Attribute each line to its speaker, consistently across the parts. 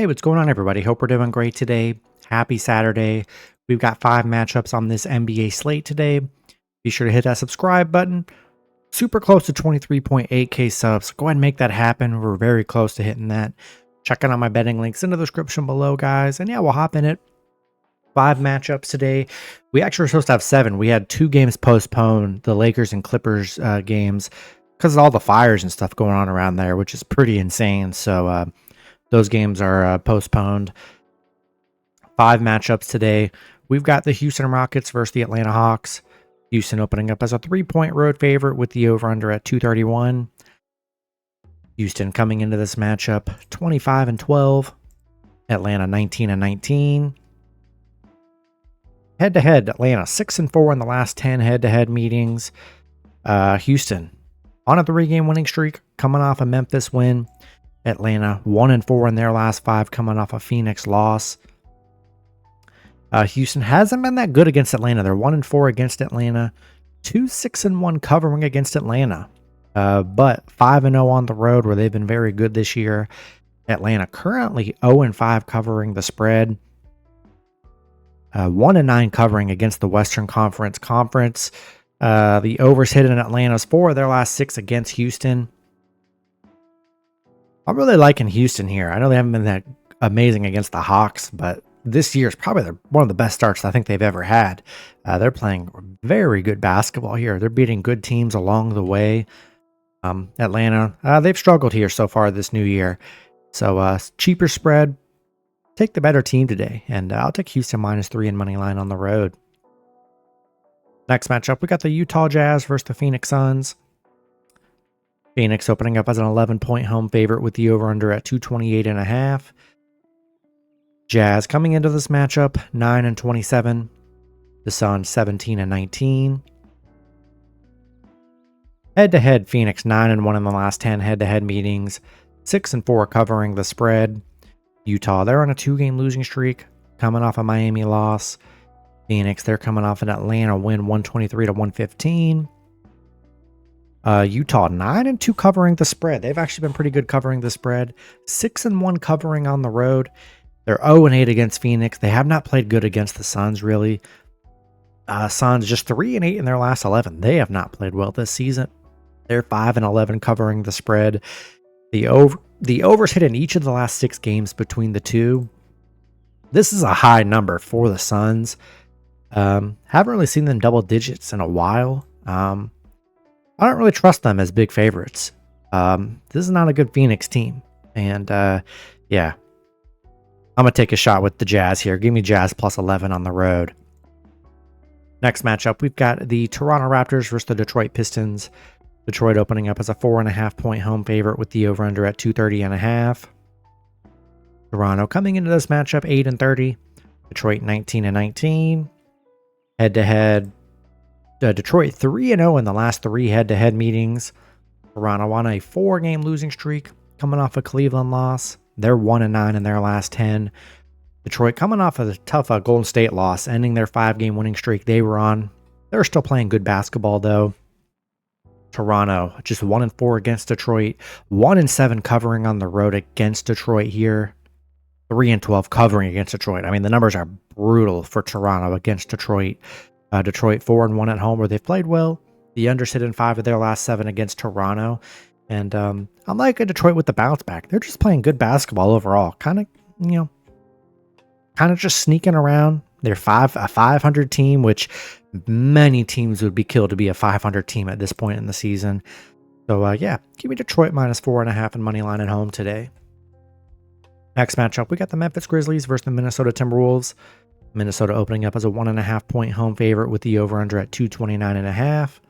Speaker 1: Hey, what's going on, everybody? Hope we're doing great today. Happy Saturday. We've got 5 matchups on this NBA slate today. Be sure to hit that subscribe button. Super close to 23.8K subs. Go ahead and make that happen. We're very close to hitting that. Check out my betting links in the description below, guys. And yeah, we'll hop in it. 5 matchups today. We actually were supposed to have 7. We had 2 games postponed, the Lakers and Clippers games, because of all the fires and stuff going on around there, which is pretty insane. So, those games are postponed. 5 matchups today. We've got the Houston Rockets versus the Atlanta Hawks. Houston opening up as a 3-point road favorite with the over-under at 231. Houston coming into this matchup 25-12. Atlanta 19-19. Head-to-head, Atlanta 6-4 in the last 10 head-to-head meetings. Houston on a 3-game winning streak, coming off a Memphis win. Atlanta 1-4 in their last 5, coming off a Phoenix loss. Houston hasn't been that good against Atlanta. They're 1-4 against Atlanta, 2-6-1 covering against Atlanta, but 5-0 on the road where they've been very good this year. Atlanta currently 0-5 covering the spread, 1-9 covering against the Western Conference. The overs hit in Atlanta's 4 of their last 6 against Houston. I'm really liking Houston here. I know they haven't been that amazing against the Hawks, but this year is probably one of the best starts I think they've ever had. They're playing very good basketball here. They're beating good teams along the way. Atlanta, they've struggled here so far this new year. So cheaper spread. Take the better team today. And I'll take Houston -3 in money line on the road. Next matchup, we got the Utah Jazz versus the Phoenix Suns. Phoenix opening up as an 11-point home favorite with the over-under at 228.5. Jazz coming into this matchup 9-27. The Suns 17-19. Head-to-head, Phoenix 9-1 in the last 10 head-to-head meetings, 6-4 covering the spread. Utah, they're on a 2-game losing streak, coming off a Miami loss. Phoenix, they're coming off an Atlanta win, 123-115. Utah 9-2 covering the spread. They've actually been pretty good covering the spread. 6-1 covering on the road. They're 0-8 against Phoenix. They have not played good against the Suns, really. Suns just 3-8 in their last 11. They have not played well this season. They're 5-11 covering the spread. The overs hit in each of the last 6 games between the two. This is a high number for the Suns. Haven't really seen them double digits in a while. I don't really trust them as big favorites. This is not a good Phoenix team. And yeah, I'm going to take a shot with the Jazz here. Give me Jazz +11 on the road. Next matchup, we've got the Toronto Raptors versus the Detroit Pistons. Detroit opening up as a 4.5-point home favorite with the over-under at 230.5. Toronto coming into this matchup 8-30. Detroit 19-19. Head-to-head, Detroit 3-0 in the last 3 head-to-head meetings. Toronto on a 4-game losing streak, coming off a Cleveland loss. They're 1-9 in their last 10. Detroit coming off of a tough Golden State loss, ending their 5-game winning streak they were on. They're still playing good basketball, though. Toronto just 1-4 against Detroit, 1-7 covering on the road against Detroit here. 3-12 covering against Detroit. I mean, the numbers are brutal for Toronto against Detroit. Detroit 4-1 at home where they've played well. The unders hit in 5 of their last 7 against Toronto. And I'm liking Detroit with the bounce back. They're just playing good basketball overall. Kind of just sneaking around. They're a 500 team, which many teams would be killed to be a 500 team at this point in the season. So yeah, give me Detroit -4.5 in money line at home today. Next matchup, we got the Memphis Grizzlies versus the Minnesota Timberwolves. Minnesota opening up as a 1.5-point home favorite with the over-under at 229.5.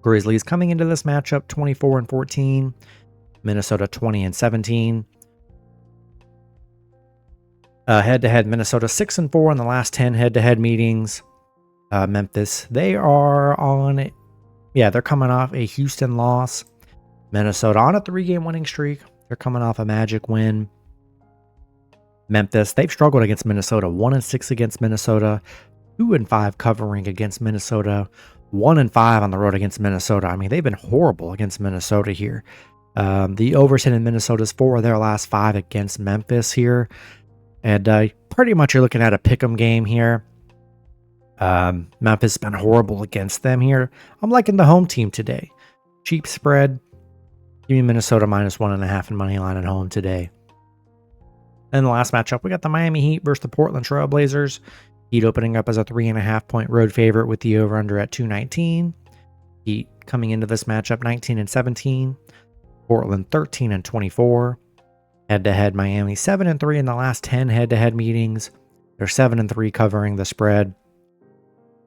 Speaker 1: Grizzlies coming into this matchup 24-14. Minnesota 20-17. Head-to-head, Minnesota 6-4 in the last 10 head-to-head meetings. Memphis, they are on it. Yeah, they're coming off a Houston loss. Minnesota on a 3-game winning streak. They're coming off a Magic win. Memphis, they've struggled against Minnesota. 1-6 against Minnesota. 2-5 covering against Minnesota. 1-5 on the road against Minnesota. I mean, they've been horrible against Minnesota here. The overs hit in Minnesota's 4 of their last 5 against Memphis here. And pretty much you're looking at a pick'em game here. Memphis has been horrible against them here. I'm liking the home team today. Cheap spread. Give me Minnesota -1.5 in money line at home today. And the last matchup, we got the Miami Heat versus the Portland Trail Blazers. Heat opening up as a 3.5-point road favorite with the over-under at 219. Heat coming into this matchup 19-17. Portland 13-24. Head-to-head, Miami 7-3 in the last 10 head-to-head meetings. They're 7-3 covering the spread.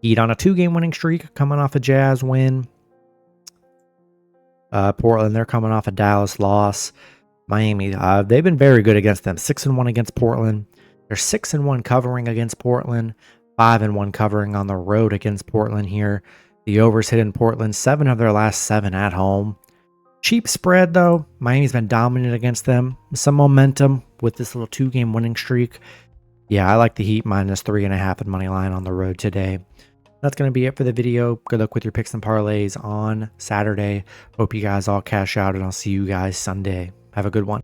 Speaker 1: Heat on a 2-game winning streak, coming off a Jazz win. Portland, they're coming off a Dallas loss. Miami, they've been very good against them. 6-1 against Portland. They're 6-1 covering against Portland. 5-1 covering on the road against Portland here. The overs hit in Portland, 7 of their last 7 at home. Cheap spread, though. Miami's been dominant against them. Some momentum with this little 2-game winning streak. Yeah, I like the Heat -3.5 in money line on the road today. That's going to be it for the video. Good luck with your picks and parlays on Saturday. Hope you guys all cash out, and I'll see you guys Sunday. Have a good one.